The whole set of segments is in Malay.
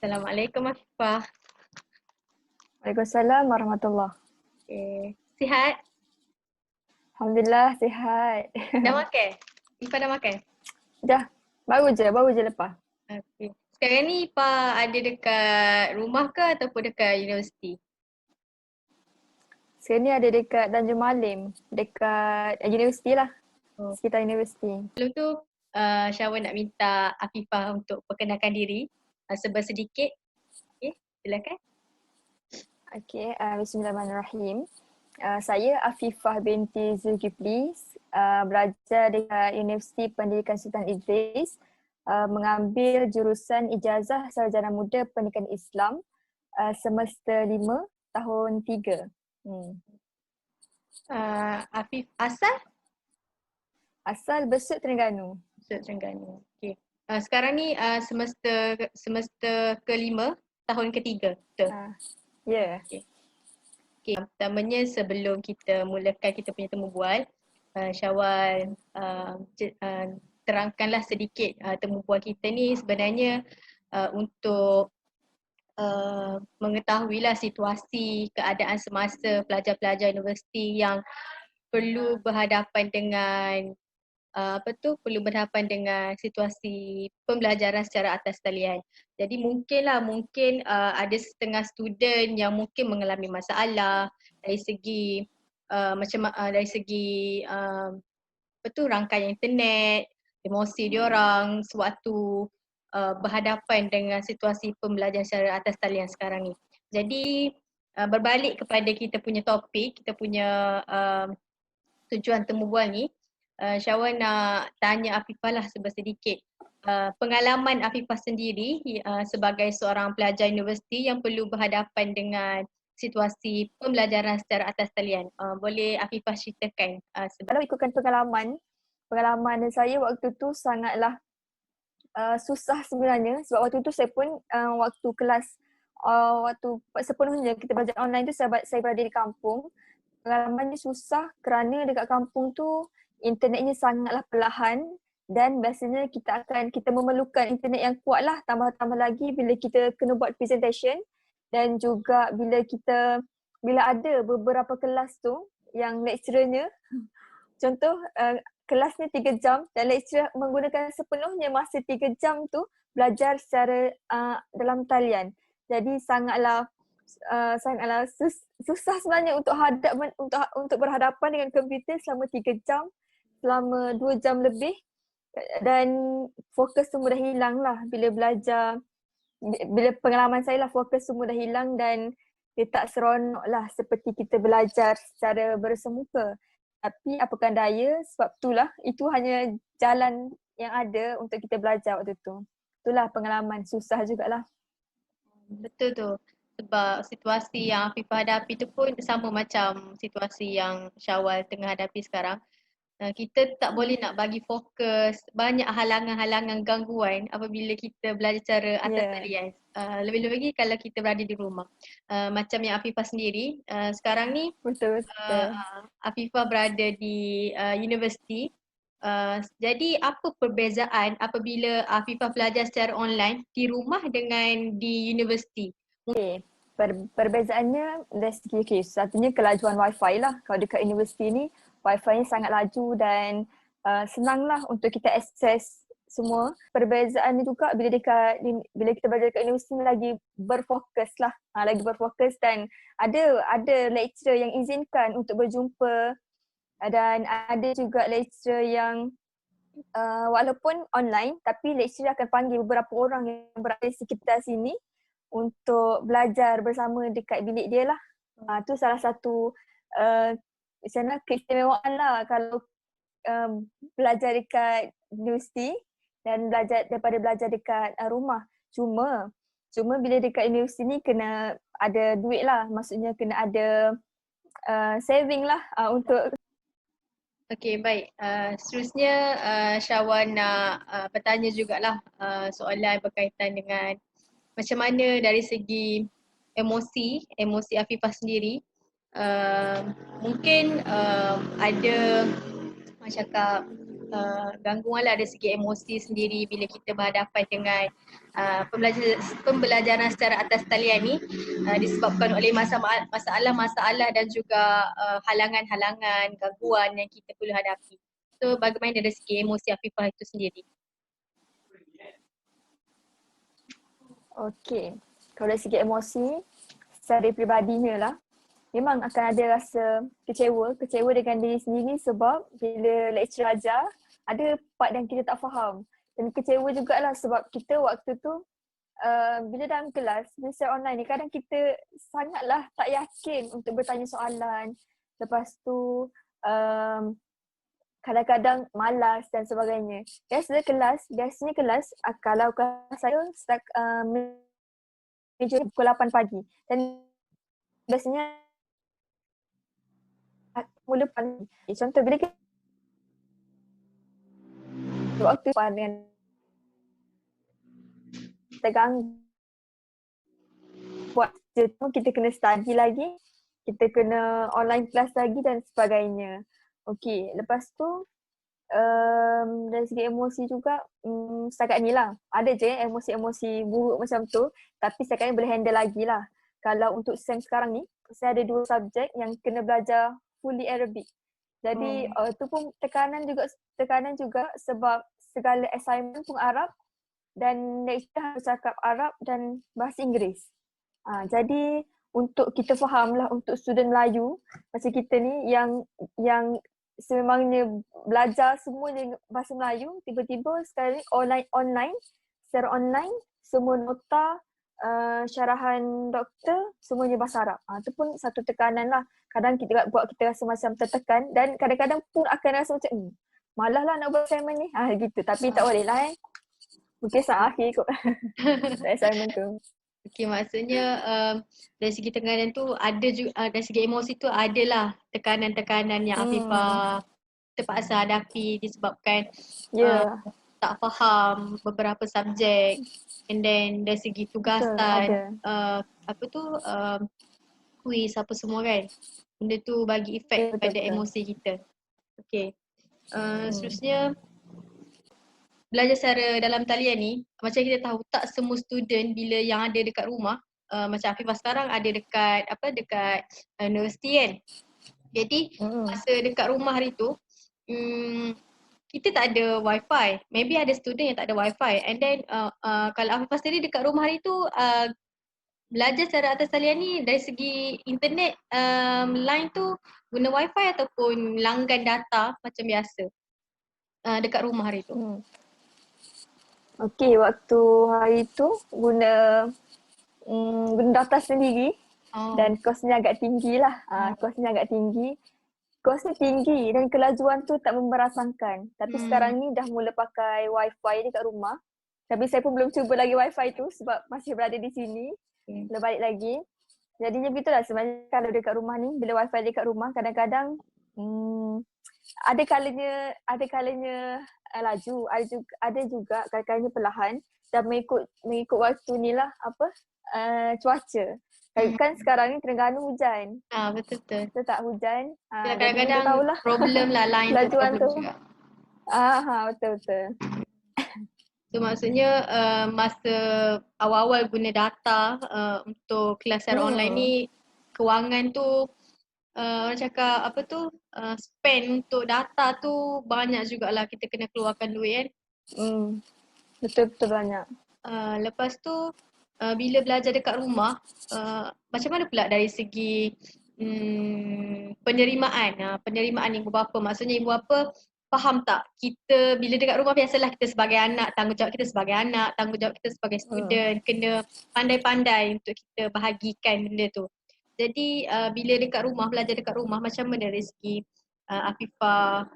Assalamualaikum Afifah. Waalaikumsalam warahmatullahi. Okay. Sihat? Alhamdulillah sihat. Dah makan? Ifah dah makan? Dah, baru je lepas. Okay. Sekarang ni Ifah ada dekat rumah ke ataupun dekat universiti? Sekarang ni ada dekat Tanjung Malim, dekat universiti lah, Oh. sekitar universiti. Sebelum tu, Syahwa nak minta Afifah untuk perkenalkan diri sedikit. Okay, silakan. Okay, bismillahirrahmanirrahim. Saya Afifah binti Zulkifli, belajar dekat Universiti Pendidikan Sultan Idris, mengambil jurusan Ijazah Sarjana Muda Pendidikan Islam, semester 5 tahun 3. Afif asal? Asal Besut, Terengganu. Besut Terengganu. Okay. Sekarang ni semester kelima tahun ketiga. Betul? Ya. Okay. Okay. Pertamanya sebelum kita mulakan kita punya temu bual, Syawal terangkanlah sedikit temu bual kita ni sebenarnya untuk mengetahuilah situasi keadaan semasa pelajar-pelajar universiti yang perlu berhadapan dengan perlu berhadapan dengan situasi pembelajaran secara atas talian. Jadi mungkin ada setengah student yang mungkin mengalami masalah dari segi dari segi rangkaian internet, emosi diorang sewaktu berhadapan dengan situasi pembelajaran secara atas talian sekarang ni. Jadi berbalik kepada kita punya topik, kita punya tujuan temu bual ni, Syahwa nak tanya Afifah lah sedikit. Pengalaman Afifah sendiri sebagai seorang pelajar universiti yang perlu berhadapan dengan situasi pembelajaran secara atas talian. Boleh Afifah ceritakan? Kalau ikutkan pengalaman saya waktu tu sangatlah susah sebenarnya, sebab waktu tu saya pun waktu kelas waktu sepenuhnya kita belajar online tu saya berada di kampung. Pengalamannya susah kerana dekat kampung tu internetnya sangatlah perlahan dan biasanya kita memerlukan internet yang kuat lah, tambah lagi bila kita kena buat presentation dan juga bila ada beberapa kelas tu yang lecturernya contoh kelasnya 3 jam dan lecturer menggunakan sepenuhnya masa 3 jam tu belajar secara dalam talian. Jadi sangatlah susah sebenarnya untuk berhadapan dengan komputer selama 3 jam, selama 2 jam lebih, dan fokus tu mudah hilang lah bila belajar. Bila pengalaman saya lah, fokus tu mudah hilang dan dia tak seronok lah seperti kita belajar secara bersemuka. Tapi apakan daya, sebab itulah itu hanya jalan yang ada untuk kita belajar waktu tu. Itulah pengalaman susah jugalah. Betul tu. Sebab situasi yang Afifah hadapi tu pun sama macam situasi yang Syawal tengah hadapi sekarang. Kita tak boleh nak bagi fokus, banyak halangan-halangan gangguan apabila kita belajar secara atas talian. Lebih-lebih lagi kalau kita berada di rumah. Macam yang Afifah sendiri, sekarang ni Betul. Afifah berada di universiti. Jadi apa perbezaan apabila Afifah belajar secara online di rumah dengan di universiti? Okay. Perbezaannya dari segi satunya kelajuan wifi lah. Kalau dekat universiti ni wifi-nya sangat laju dan senanglah untuk kita akses semua. Perbezaannya juga bila kita belajar dekat universiti ni lagi berfokus lah. Lagi berfokus dan ada lecturer yang izinkan untuk berjumpa dan ada juga lecturer yang walaupun online tapi lecturer akan panggil beberapa orang yang berada di sekitar sini untuk belajar bersama dekat bilik dia lah. Tu salah satu keistimewaan lah kalau belajar dekat universiti dan daripada belajar dekat rumah. Cuma bila dekat universiti ni kena ada duit lah. Maksudnya kena ada saving lah untuk. Okey, baik. Seterusnya Syawal nak bertanya jugalah soalan berkaitan dengan macam mana dari segi emosi Afifah sendiri. Mungkin ada orang cakap gangguan lah, dari segi emosi sendiri bila kita berhadapan dengan pembelajaran secara atas talian ni, disebabkan oleh masalah-masalah dan juga halangan-halangan, gangguan yang kita perlu hadapi. So bagaimana dari segi emosi Afifah itu sendiri? Okey. Kalau dari segi emosi, secara peribadinya lah, memang akan ada rasa kecewa dengan diri sendiri sebab bila lecturer ajar, ada part yang kita tak faham. Dan kecewa jugalah sebab kita waktu tu bila dalam kelas, bila secara online ni, kadang kita sangatlah tak yakin untuk bertanya soalan. Lepas tu kadang-kadang malas dan sebagainya. Biasanya kelas kalau kelas saya start meja pukul 8 pagi. Dan biasanya mula pagi. Contoh bila kita waktu dengan terganggu buat kerja tu, kita kena study lagi, kita kena online class lagi dan sebagainya. Okey, lepas tu dari segi emosi juga, setakat ni lah. Ada je emosi-emosi buruk macam tu, tapi setakat ni boleh handle lagi lah. Kalau untuk SEM sekarang ni, saya ada 2 subjek yang kena belajar fully Arabic. Jadi tu pun tekanan juga sebab segala assignment pun Arab dan lecturer harus cakap Arab dan bahasa Inggeris. Jadi untuk kita faham lah, untuk student Melayu macam kita ni yang sememangnya belajar semuanya bahasa Melayu, tiba-tiba sekarang ni secara online, semua nota, syarahan doktor, semuanya bahasa Arab. Itu pun satu tekanan lah. Kadang kita buat kita rasa macam tertekan dan kadang-kadang pun akan rasa macam malah lah nak buat assignment ni. Gitu. Tapi tak boleh lah mungkin saat akhir kot assignment tu. Okey, maksudnya dari segi tekanan tu ada juga, dari segi emosi tu adalah tekanan-tekanan yang Afifah terpaksa hadapi disebabkan tak faham beberapa subjek, and then dari segi tugasan, kuis apa semua kan. Benda tu bagi efek pada emosi kita. Okey. Seterusnya, belajar secara dalam talian ni, macam kita tahu tak semua student bila yang ada dekat rumah, macam Afifah sekarang ada dekat universiti kan. Jadi masa dekat rumah hari tu, kita tak ada wifi. Maybe ada student yang tak ada wifi. And then kalau Afifah sendiri dekat rumah hari tu, belajar secara atas talian ni dari segi internet, line tu guna wifi ataupun langgan data macam biasa dekat rumah hari tu? Okey, waktu hari tu guna data sendiri dan kosnya agak tinggi lah. Kosnya tinggi dan kelajuan tu tak memberasakan. Tapi sekarang ni dah mula pakai wifi dekat rumah. Tapi saya pun belum cuba lagi wifi tu sebab masih berada di sini. Belum balik lagi. Jadinya begitulah sebenarnya kalau dekat rumah ni, bila wifi dekat rumah kadang-kadang ada kalanya laju, ada juga kadang-kadangnya perlahan dan mengikut waktu ni lah cuaca. Kan sekarang ni Terengganu hujan. Betul. Kita tak hujan. Kadang-kadang problem lah line tu problem juga. Betul. So maksudnya masa awal-awal guna data untuk kelas secara online ni, kewangan tu orang cakap spend untuk data tu banyak jugalah, kita kena keluarkan duit kan. Betul banyak. Lepas tu bila belajar dekat rumah, macam mana pula dari segi penerimaan ibu bapa? Maksudnya ibu bapa faham tak kita bila dekat rumah, biasalah kita sebagai anak, tanggungjawab kita sebagai anak, tanggungjawab kita sebagai student, kena pandai-pandai untuk kita bahagikan benda tu. Jadi bila dekat rumah, belajar dekat rumah, macam mana dari segi Afifah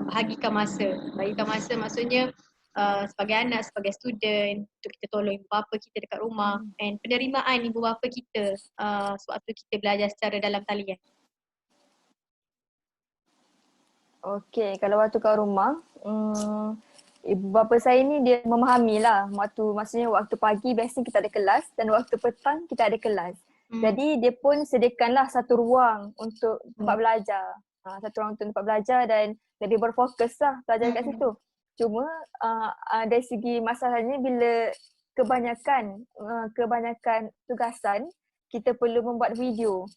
bagikan masa maksudnya sebagai anak, sebagai student, untuk kita tolong ibu bapa kita dekat rumah, and penerimaan ibu bapa kita sewaktu kita belajar secara dalam talian? Okey, kalau waktu kat rumah, ibu bapa saya ni dia memahami lah maksudnya waktu pagi biasanya kita ada kelas dan waktu petang kita ada kelas. Jadi dia pun sediakanlah satu ruang untuk tempat belajar. satu orang untuk tempat belajar dan lebih berfokus lah belajar kat situ. Cuma dari segi masalahnya bila kebanyakan tugasan kita perlu membuat video.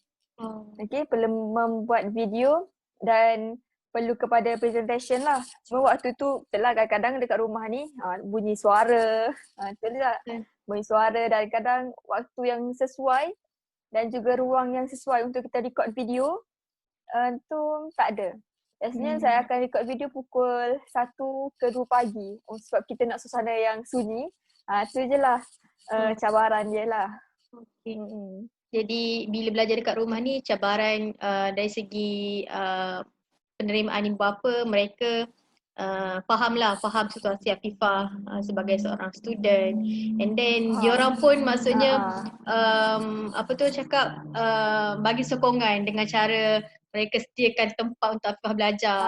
Okay, perlu membuat video dan perlu kepada presentation lah. Cuma waktu tu betul kadang-kadang dekat rumah ni bunyi suara, betul tak? Bunyi suara dan kadang waktu yang sesuai dan juga ruang yang sesuai untuk kita record video tu tak ada. Biasanya saya akan record video pukul 1 ke 2 pagi sebab kita nak suasana yang sunyi. Tu je lah cabaran je lah. Okay. Jadi bila belajar dekat rumah ni cabaran dari segi penerimaan ibu bapa, mereka faham situasi Afifah sebagai seorang student, and then diorang pun maksudnya bagi sokongan dengan cara mereka sediakan tempat untuk Afifah belajar.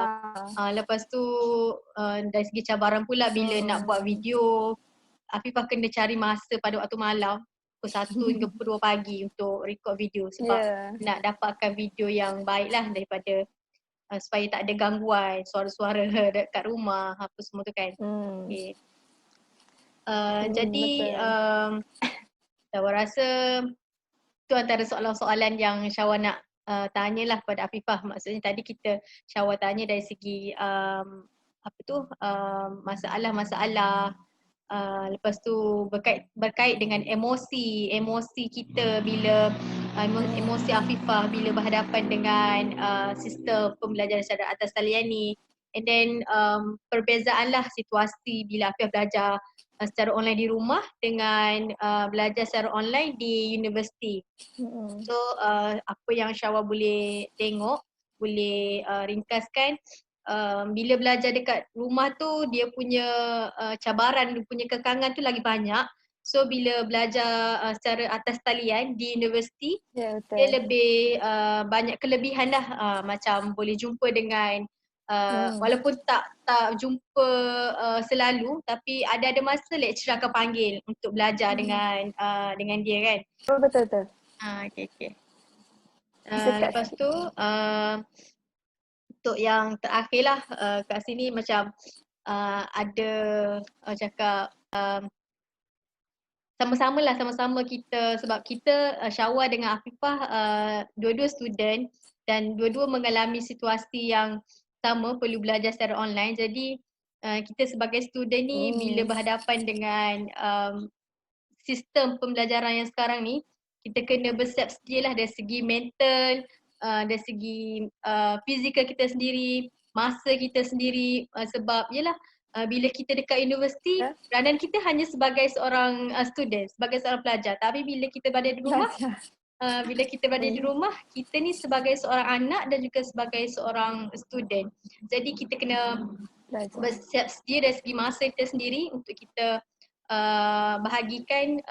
Lepas tu dari segi cabaran pula bila nak buat video, Afifah kena cari masa pada waktu malam pukul 1 hingga pukul 2 pagi untuk record video sebab nak dapatkan video yang baik lah daripada supaya tak ada gangguan, suara-suara dekat rumah, apa semua tu kan. Okay. Jadi Syawal rasa tu antara soalan-soalan yang Syawal nak tanyalah pada Afifah. Maksudnya tadi Syawal tanya dari segi masalah-masalah. Lepas tu berkait dengan emosi kita bila emosi Afifah bila berhadapan dengan sistem pembelajaran secara atas talian ni, and then perbezaanlah situasi bila Afifah belajar secara online di rumah dengan belajar secara online di universiti. So apa yang Syawal boleh tengok, boleh ringkaskan, bila belajar dekat rumah tu dia punya cabaran, dia punya kekangan tu lagi banyak. So bila belajar secara atas talian di universiti, dia lebih banyak kelebihan lah, macam boleh jumpa dengan walaupun tak jumpa selalu, tapi ada masa lecturer akan panggil untuk belajar dengan dia kan. Betul. Okay. Lepas tu untuk yang terakhir lah kat sini macam ada cakap sama-sama kita, sebab kita Syawal dengan Afifah dua-dua student dan dua-dua mengalami situasi yang sama, perlu belajar secara online. Jadi kita sebagai student ni bila berhadapan dengan sistem pembelajaran yang sekarang ni, kita kena bersiap sedialah dari segi mental, dari segi fizikal kita sendiri, masa kita sendiri, sebab yelah bila kita dekat universiti, peranan kita hanya sebagai seorang student, sebagai seorang pelajar. Tapi bila kita berada di rumah, kita ni sebagai seorang anak dan juga sebagai seorang student. Jadi kita kena bersiap sedia dari segi masa kita sendiri untuk kita bahagikan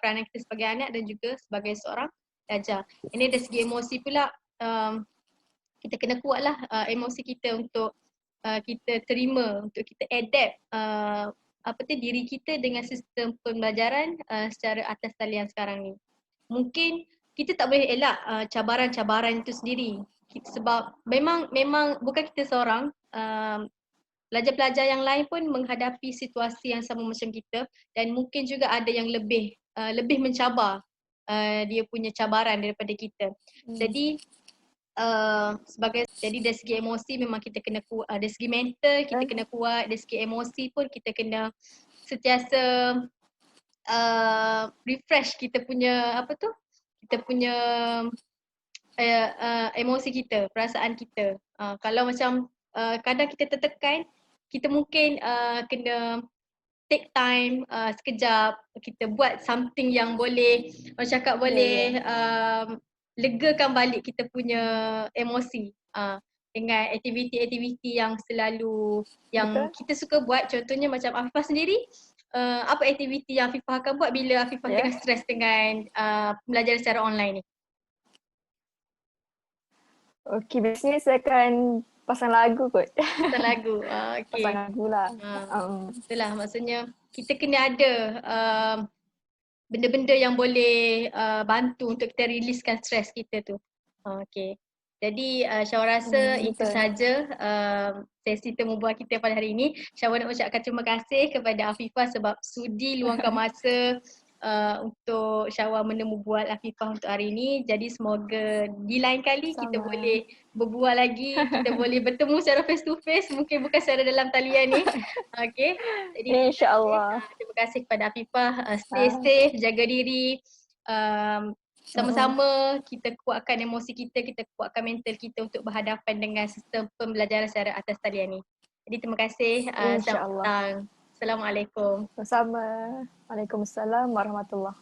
peranan kita sebagai anak dan juga sebagai seorang pelajar. Ini dari segi emosi pula, kita kena kuatlah emosi kita untuk kita terima, untuk kita adapt diri kita dengan sistem pembelajaran secara atas talian sekarang ni. Mungkin kita tak boleh elak cabaran-cabaran itu sendiri. Sebab memang bukan kita seorang, pelajar-pelajar yang lain pun menghadapi situasi yang sama macam kita, dan mungkin juga ada yang lebih mencabar dia punya cabaran daripada kita. Jadi dari segi emosi memang kita kena kuat, dari segi mental kita kena kuat, dari segi emosi pun kita kena sentiasa refresh kita punya emosi kita, perasaan kita. Kalau macam kadang kita tertekan, kita mungkin kena take time sekejap, kita buat something yang boleh legakan balik kita punya emosi dengan aktiviti-aktiviti yang kita suka buat. Contohnya macam Afifah sendiri, apa aktiviti yang Afifah akan buat bila Afifah tengah stres dengan pembelajaran secara online ni? Okay, biasanya saya akan pasang lagu kot. Pasang lagu, okay. Pasang lagu lah. Itulah maksudnya kita kena ada benda-benda yang boleh bantu untuk kita riliskan stres kita tu. Okay. Jadi Syawal rasa itu Betul. saja sesi temu bual kita pada hari ini. Syawal nak ucapkan terima kasih kepada Afifah sebab sudi luangkan masa untuk Syawal menemu bual Afifah untuk hari ini. Jadi semoga di lain kali kita Sama. boleh berbual lagi, kita boleh bertemu secara face to face, mungkin bukan secara dalam talian ni. Okay. Jadi InsyaAllah. terima kasih kepada Afifah. Stay Ah, safe, jaga diri. mm-mm. Sama-sama kita kuatkan emosi kita, kita kuatkan mental kita untuk berhadapan dengan sistem pembelajaran secara atas talian ni. Jadi terima kasih. Selamat InsyaAllah. petang. Assalamualaikum. Sama. Waalaikumsalam warahmatullahi